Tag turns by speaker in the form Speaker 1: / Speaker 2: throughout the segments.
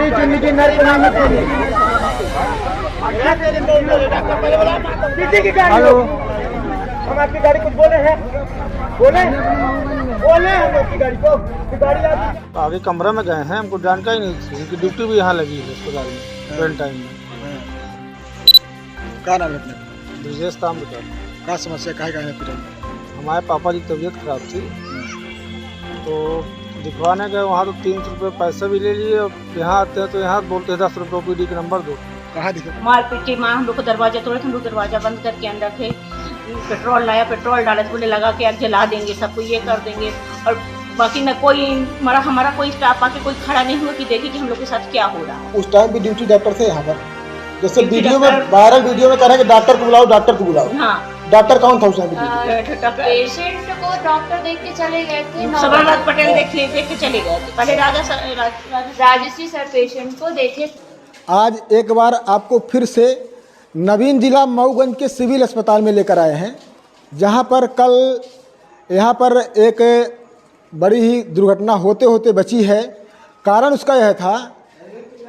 Speaker 1: हमारी जिंदगी नर्क नहीं होती। हेलो, हम आपकी गाड़ी कुछ बोले हैं? बोले हम आपकी गाड़ी को गाड़ी
Speaker 2: आगे कमरे में गए हैं, हमको जानकारी नहीं थी, उनकी ड्यूटी भी यहाँ लगी है अस्पताल में ट्रेन टाइम में।
Speaker 1: क्या नाम है अपने?
Speaker 2: ब्रजेश ताम्रकर।
Speaker 1: क्या समस्या काहे गए हॉस्पिटल में?
Speaker 2: हमारे पापा की तबीयत खराब थी तो दिखवाने गए वहाँ, तो 300 रुपये पैसे भी ले लिए और यहाँ आते हैं तो यहाँ बोलते हैं 10 रुपये OPD का नंबर दो।
Speaker 1: कहाँ दिखे?
Speaker 3: मारपीट की माँ, हम लोग को दरवाजा तोड़े थे, हम लोग दरवाजा बंद करके अंदर थे। पेट्रोल लाया, पेट्रोल डाले, बोले लगा के आग जला देंगे, सबको ये कर देंगे। और बाकी न कोई हमारा कोई स्टाफ आके कोई खड़ा नहीं हुआ कि देखे कि हम लोग के साथ क्या हो रहा है।
Speaker 1: उस टाइम भी ड्यूटी डॉक्टर थे यहाँ पर, जैसे वीडियो में वायरल वीडियो में कह रहे हैं कि डॉक्टर को बुलाओ, डॉक्टर को बुलाओ।
Speaker 3: हाँ,
Speaker 1: डॉक्टर कौन था उस टाइम?
Speaker 4: पेशेंट को डॉक्टर देख के चले गए थे,
Speaker 3: सबरनाथ पटेल देख के चले गए थे। पहले
Speaker 4: राजश्री सर पेशेंट को देखे।
Speaker 1: आज एक बार आपको फिर से नवीन जिला मऊगंज के सिविल अस्पताल में लेकर आए हैं, जहां पर कल यहाँ पर एक बड़ी ही दुर्घटना होते होते बची है। कारण उसका यह था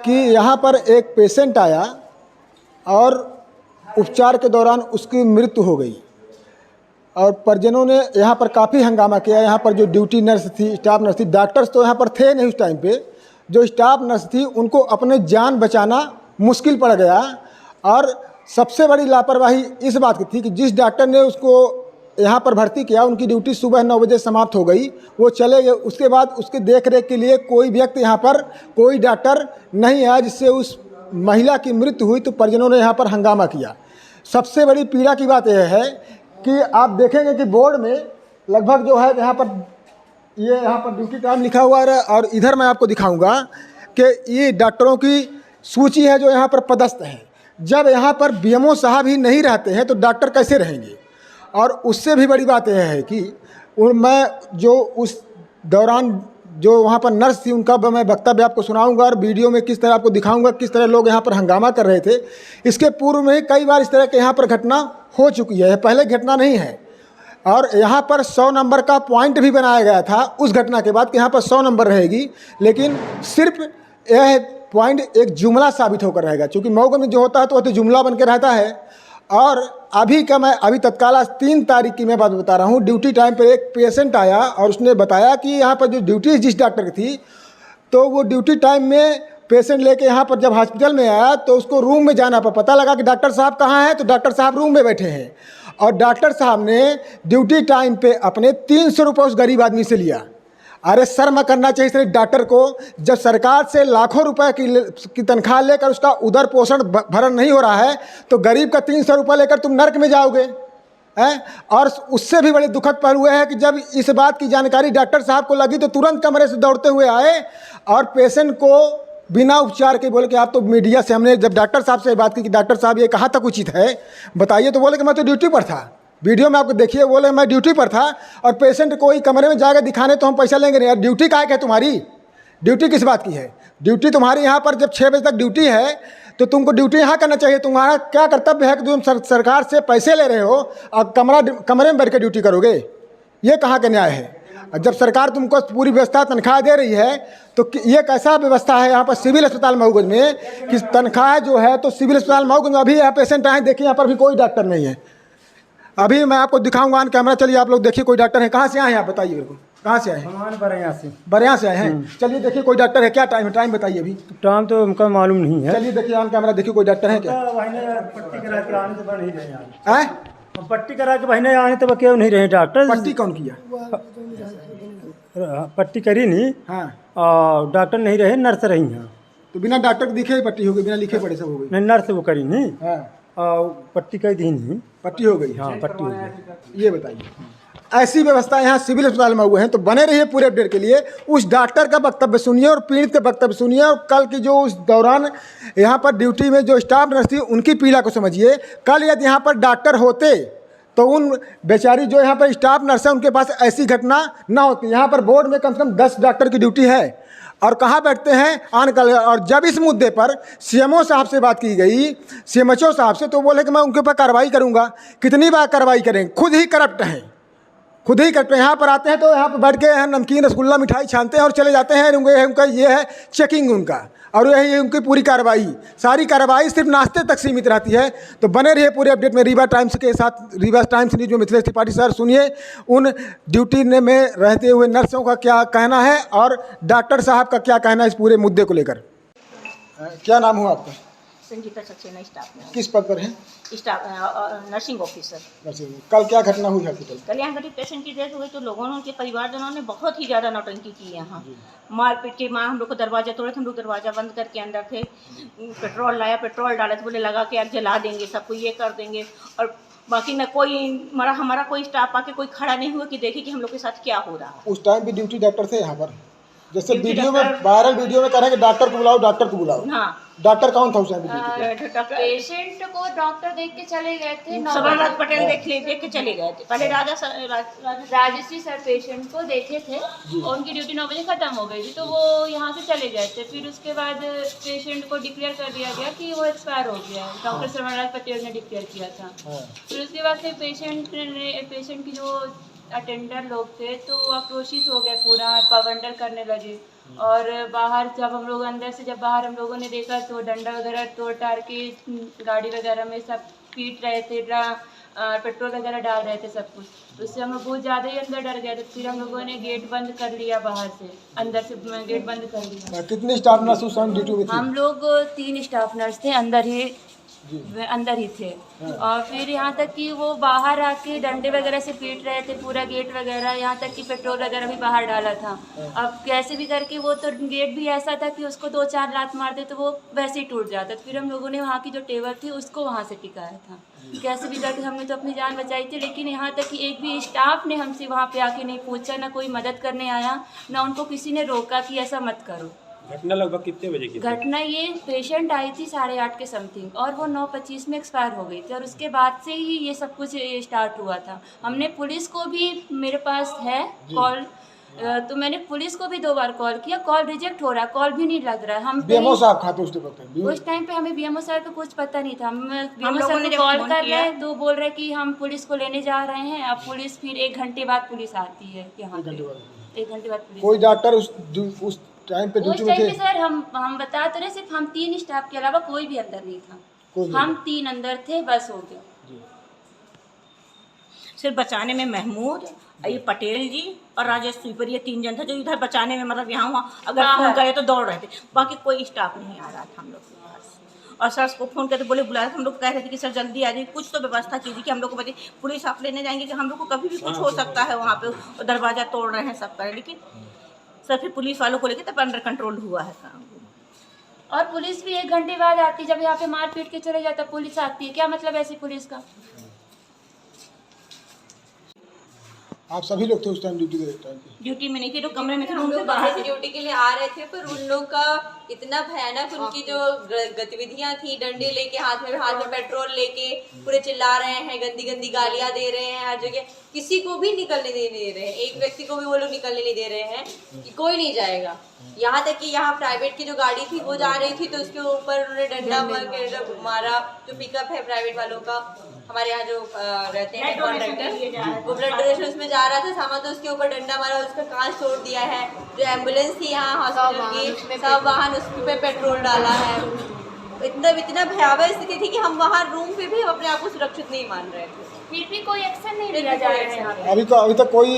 Speaker 1: कि यहाँ पर एक पेशेंट आया और उपचार के दौरान उसकी मृत्यु हो गई और परिजनों ने यहाँ पर काफ़ी हंगामा किया। यहाँ पर जो ड्यूटी नर्स थी, स्टाफ नर्स थी, डॉक्टर्स तो यहाँ पर थे नहीं उस टाइम पे, जो स्टाफ नर्स थी उनको अपने जान बचाना मुश्किल पड़ गया। और सबसे बड़ी लापरवाही इस बात की थी कि जिस डॉक्टर ने उसको यहाँ पर भर्ती किया, उनकी ड्यूटी सुबह 9 बजे समाप्त हो गई, वो चले गए। उसके बाद उसके देख रेख के लिए कोई व्यक्ति यहाँ पर, कोई डॉक्टर नहीं आया, जिससे उस महिला की मृत्यु हुई। तो परिजनों ने यहाँ पर हंगामा किया। सबसे बड़ी पीड़ा की बात यह है कि आप देखेंगे कि बोर्ड में लगभग जो है यहाँ पर ड्यूटी टाइम लिखा हुआ है और इधर मैं आपको दिखाऊंगा कि ये डॉक्टरों की सूची है जो यहाँ पर पदस्थ है। जब यहाँ पर BMO साहब ही नहीं रहते हैं तो डॉक्टर कैसे रहेंगे? और उससे भी बड़ी बात यह है कि मैं जो उस दौरान जो वहाँ पर नर्स थी उनका मैं वक्तव्य आपको सुनाऊंगा और वीडियो में किस तरह आपको दिखाऊंगा किस तरह लोग यहाँ पर हंगामा कर रहे थे। इसके पूर्व में कई बार इस तरह के यहाँ पर घटना हो चुकी है, पहले घटना नहीं है। और यहाँ पर 100 नंबर का पॉइंट भी बनाया गया था उस घटना के बाद कि यहाँ पर 100 नंबर रहेगी, लेकिन सिर्फ यह पॉइंट एक जुमला साबित होकर रहेगा। क्योंकि मऊगंज में जो होता है तो वह तो जुमला बन के रहता है। और अभी तत्काल 3 तारीख की मैं बात बता रहा हूँ, ड्यूटी टाइम पर एक पेशेंट आया और उसने बताया कि यहाँ पर जो ड्यूटी जिस डॉक्टर की थी, तो वो ड्यूटी टाइम में पेशेंट लेके यहाँ पर जब हॉस्पिटल में आया तो उसको रूम में जाना पता लगा कि डॉक्टर साहब कहाँ हैं, तो डॉक्टर साहब रूम में बैठे हैं। और डॉक्टर साहब ने ड्यूटी टाइम पे अपने 300 रुपये उस गरीब आदमी से लिया। अरे शर्म करना चाहिए सिर्फ डॉक्टर को, जब सरकार से लाखों रुपए की तनख्वाह लेकर उसका उदर पोषण भरण नहीं हो रहा है तो गरीब का 300 रुपये लेकर तुम नर्क में जाओगे हैं। और उससे भी बड़े दुखद पहलू है कि जब इस बात की जानकारी डॉक्टर साहब को लगी तो तुरंत कमरे से दौड़ते हुए आए और पेशेंट को बिना उपचार के बोले कि आप तो मीडिया से, हमने जब डॉक्टर साहब से बात की कि डॉक्टर साहब ये कहाँ तक उचित है बताइए, तो बोले कि मैं तो ड्यूटी पर था। वीडियो में आपको देखिए, बोले मैं ड्यूटी पर था और पेशेंट को ही कमरे में जाकर दिखाने तो हम पैसा लेंगे नहीं। यार ड्यूटी काहे है तुम्हारी? ड्यूटी किस बात की है? ड्यूटी तुम्हारी यहाँ पर जब 6 बजे तक ड्यूटी है तो तुमको ड्यूटी यहाँ करना चाहिए। तुम्हारा क्या कर्तव्य है कि तुम सरकार से पैसे ले रहे हो और कमरे में बैठ के ड्यूटी करोगे? ये कहाँ का न्याय है? जब सरकार तुमको पूरी व्यवस्था तनख्वाह दे रही है तो ये कैसा व्यवस्था है यहाँ पर सिविल अस्पताल मऊगंज में कि तनख्वाह जो है, तो सिविल अस्पताल मऊगंज में अभी यहाँ पेशेंट आए, देखिए यहाँ पर भी कोई डॉक्टर नहीं है। अभी मैं आपको दिखाऊंगा ऑन कैमरा, चलिए आप लोग देखिए कोई डॉक्टर है। कहाँ से आए हैं आप बताइए मेरे को, कहाँ से आए हैं? बरिया से आए हैं। चलिए देखिए कोई डॉक्टर है क्या? टाइम है, टाइम बताइए। अभी
Speaker 5: टाइम तो हमको मालूम नहीं है।
Speaker 1: चलिए देखिए ऑन कैमरा, देखिए कोई डॉक्टर है क्या?
Speaker 5: पट्टी करा के आने तो नहीं रहे।
Speaker 1: हैं?
Speaker 5: पट्टी करा के बहने आने तो क्यों नहीं रहे डॉक्टर?
Speaker 1: पट्टी कौन किया?
Speaker 5: पट्टी करी नहीं।
Speaker 1: हाँ,
Speaker 5: और डॉक्टर नहीं रहे, नर्स रही हैं।
Speaker 1: तो बिना डॉक्टर के दिखे ही पट्टी हो गई, बिना लिखे पड़े सब हो गई?
Speaker 5: नहीं, नर्स वो करी नहीं।
Speaker 1: हाँ,
Speaker 5: और पट्टी कर दी नहीं।
Speaker 1: पट्टी हो गई।
Speaker 5: हाँ, पट्टी हो गई।
Speaker 1: ये बताइए, ऐसी व्यवस्था यहाँ सिविल अस्पताल में हुए हैं। तो बने रहिए पूरे अपडेट के लिए। उस डॉक्टर का वक्तव्य सुनिए और पीड़ित का वक्तव्य सुनिए और कल की जो उस दौरान यहाँ पर ड्यूटी में जो स्टाफ नर्स थी उनकी पीड़ा को समझिए। कल यदि यहाँ पर डॉक्टर होते तो उन बेचारी जो यहाँ पर स्टाफ नर्स है उनके पास ऐसी घटना ना होती। यहाँ पर बोर्ड में कम से कम 10 डॉक्टर की ड्यूटी है और कहाँ बैठते हैं आनकल। और जब इस मुद्दे पर CMO साहब से बात की गई, CMHO साहब से, तो बोले कि मैं उनके ऊपर कार्रवाई करूँगा। कितनी बार कार्रवाई करेंगे? खुद ही करप्ट हैं, खुद ही करप्ट हैं। यहाँ पर आते हैं तो यहाँ पर बैठ के नमकीन रसगुल्ला मिठाई छानते हैं और चले जाते हैं। उनका ये है चेकिंग उनका। और यही है उनकी पूरी कार्रवाई। सारी कार्रवाई सिर्फ नाश्ते तक सीमित रहती है। तो बने रहिए पूरे अपडेट में रीवा टाइम्स के साथ। रीवा टाइम्स न्यूज में मिथिलेश त्रिपाठी सर, सुनिए उन ड्यूटी में रहते हुए नर्सों का क्या कहना है और डॉक्टर साहब का क्या कहना है इस पूरे मुद्दे को लेकर। क्या नाम हुआ आपका?
Speaker 3: संगीता सक्सेना, स्टाफ में
Speaker 1: किस पद पर हैं?
Speaker 3: Staff nursing officer.
Speaker 1: कल क्या घटना हुई हॉस्पिटल?
Speaker 3: कल यहाँ गरीब पेशेंट की डेथ हुई तो लोगों ने, उनके परिवारजनों ने बहुत ही ज़्यादा नौटंकी की यहाँ। मार पीट के माँ हम लोग को दरवाजा तोड़े थे, हम लोग दरवाजा बंद करके अंदर थे। पेट्रोल लाया, पेट्रोल डाले थे, बोले लगा के आग जला देंगे, सबको ये कर देंगे। और बाकी न कोई हमारा कोई स्टाफ आके कोई खड़ा नहीं हुआ कि देखे कि हम लोग के साथ क्या हो रहा है।
Speaker 1: उस टाइम भी ड्यूटी डॉक्टर थे यहाँ पर? जैसे
Speaker 3: ड्यूटी
Speaker 1: वीडियो में,
Speaker 3: डॉक्टर-
Speaker 1: वायरल वीडियो में कह रहे हैं कि डॉक्टर को बुलाओ, डॉक्टर को बुलाओ।
Speaker 3: हाँ,
Speaker 1: डॉक्टर कौन था उस टाइम पे ड्यूटी पे?
Speaker 4: पेशेंट को डॉक्टर देख के चले गए थे।
Speaker 3: सबरनाथ पटेल देख के चले गए थे। पहले
Speaker 4: राजश्री सर पेशेंट को देखे थे और उनकी ड्यूटी 9 बजे खत्म हो गई थी, तो वो यहाँ से चले गए थे। फिर उसके बाद पेशेंट को डिक्लेयर कर दिया गया कि वो एक्सपायर हो गया है। डॉक्टर सबरनाथ पटेल ने डिक्लेयर किया था। फिर उसके बाद से पेशेंट की जो अटेंडर लोग थे तो आक्रोशित हो गए, पूरा बवंडर करने लगे। और बाहर जब हम लोग अंदर से जब बाहर हम लोगों ने देखा तो डंडा वगैरह तोड़ टाड़ के गाड़ी वगैरह में सब पीट रहे थे, पेट्रोल वगैरह डाल रहे थे सब कुछ। उससे हम लोग बहुत ज़्यादा ही अंदर डर गए थे। फिर हम लोगों ने गेट बंद कर लिया, बाहर से अंदर से गेट बंद कर लिया।
Speaker 1: कितनी स्टाफ नर्स उस टाइम ड्यूटी में थी?
Speaker 4: हम लोग 3 स्टाफ नर्स थे, अंदर ही थे। और फिर यहाँ तक कि वो बाहर आके डंडे वगैरह से पीट रहे थे, पूरा गेट वगैरह, यहाँ तक कि पेट्रोल वगैरह भी बाहर डाला था। अब कैसे भी करके वो तो गेट भी ऐसा था कि उसको 2-4 लात मारते तो वो वैसे ही टूट जाता। फिर हम लोगों ने वहाँ की जो टेबल थी उसको वहाँ से टिकाया था। कैसे भी करके हमने तो अपनी जान बचाई थी, लेकिन यहाँ तक कि एक भी स्टाफ ने हमसे वहाँ पे आके नहीं पूछा, ना कोई मदद करने आया, ना उनको किसी ने रोका कि ऐसा मत करो।
Speaker 5: घटना लगभग कितने बजे की?
Speaker 4: घटना ये पेशेंट आई थी 8:30 के समथिंग और वो 9:25 में एक्सपायर हो गई थी। और उसके बाद से ही ये सब कुछ स्टार्ट हुआ था। हमने पुलिस को भी, मेरे पास है कॉल, तो मैंने पुलिस को भी 2 बार कॉल किया, कॉल रिजेक्ट हो रहा है, कॉल भी नहीं लग रहा है। हम
Speaker 1: बीएमओ साहब खाते
Speaker 4: उस टाइम पे हमें बीएमओ साहब को कुछ पता नहीं था। हम बीएमओ
Speaker 3: लोगों
Speaker 4: साहब
Speaker 3: ने
Speaker 4: को
Speaker 3: जब
Speaker 4: कॉल
Speaker 3: फोन
Speaker 4: कर
Speaker 3: किया-
Speaker 4: रहे हैं तो बोल रहे कि हम पुलिस को लेने जा रहे हैं। अब पुलिस फिर 1 घंटे बाद पुलिस आती है यहाँ पे। 1 घंटे बाद पुलिस।
Speaker 1: कोई डॉक्टर उस टाइम पे
Speaker 4: उस
Speaker 1: ड्यूटी में
Speaker 4: टाइम
Speaker 1: थे?
Speaker 4: पे सर हम बता तो रहे, सिर्फ हम 3 स्टाफ के अलावा कोई भी अंदर नहीं था। हम 3 अंदर थे, बस हो गया।
Speaker 3: सिर्फ बचाने में महमूद, ये पटेल जी और राजेश स्वीपर, ये 3 जन थे जो इधर बचाने में, मतलब यहाँ वहाँ अगर फोन करे तो दौड़ रहे थे। बाकी कोई स्टाफ नहीं आ रहा था हम लोग के पास। और सर को फ़ोन करके बोले, बुलाया था, हम लोग कह रहे थे कि सर जल्दी आ जाइए, कुछ तो व्यवस्था कीजिए कि हम लोग को बचे। पुलिस आप लेने जाएंगे कि हम लोग को कभी भी कुछ हो सकता है वहाँ पे, दरवाज़ा तोड़ रहे हैं, सब करें। लेकिन सर फिर पुलिस वालों को लेकर तब अंडर कंट्रोल हुआ है काम।
Speaker 4: और पुलिस भी 1 घंटे बाद आती, जब यहाँ पे मार पीट के चले जाता पुलिस आती है, क्या मतलब ऐसी पुलिस का?
Speaker 1: आप सभी लोग थे उस टाइम ड्यूटी के टाइम पे?
Speaker 3: ड्यूटी में नहीं थे, तो कमरे में थे,
Speaker 6: हम
Speaker 3: रूम से
Speaker 6: लोग
Speaker 3: बाहर
Speaker 6: बाहर से ड्यूटी के लिए आ रहे थे, पर उन लोग का इतना भयानक, उनकी जो गतिविधियां थी, डंडे लेके हाथ में पेट्रोल लेके पूरे चिल्ला रहे हैं, गंदी गंदी गालियां दे रहे हैं हर जगह, किसी को भी निकलने नहीं दे रहे हैं। एक व्यक्ति को भी वो लोग निकलने नहीं दे रहे हैं कि कोई नहीं जाएगा। यहाँ तक कि यहाँ प्राइवेट की जो गाड़ी थी वो जा रही थी तो उसके ऊपर उन्होंने डंडा मारा। जो पिकअप है प्राइवेट वालों का, हमारे यहाँ जो रहते हैं कॉन्ट्रैक्टर, वो ब्लड डोनेशन उसमें जा रहा था सामान, तो उसके ऊपर डंडा मारा, उसका कांच तोड़ दिया है। जो एम्बुलेंस थी यहाँ हॉस्पिटल की, सब वाहन उस पे पेट्रोल डाला है। इतना भयावह स्थिति थी कि हम वहाँ रूम पे भी अपने आप को सुरक्षित नहीं मान रहे थे।
Speaker 4: फिर भी कोई एक्शन नहीं लिया जा रहा है यहाँ पे।
Speaker 1: अभी तक कोई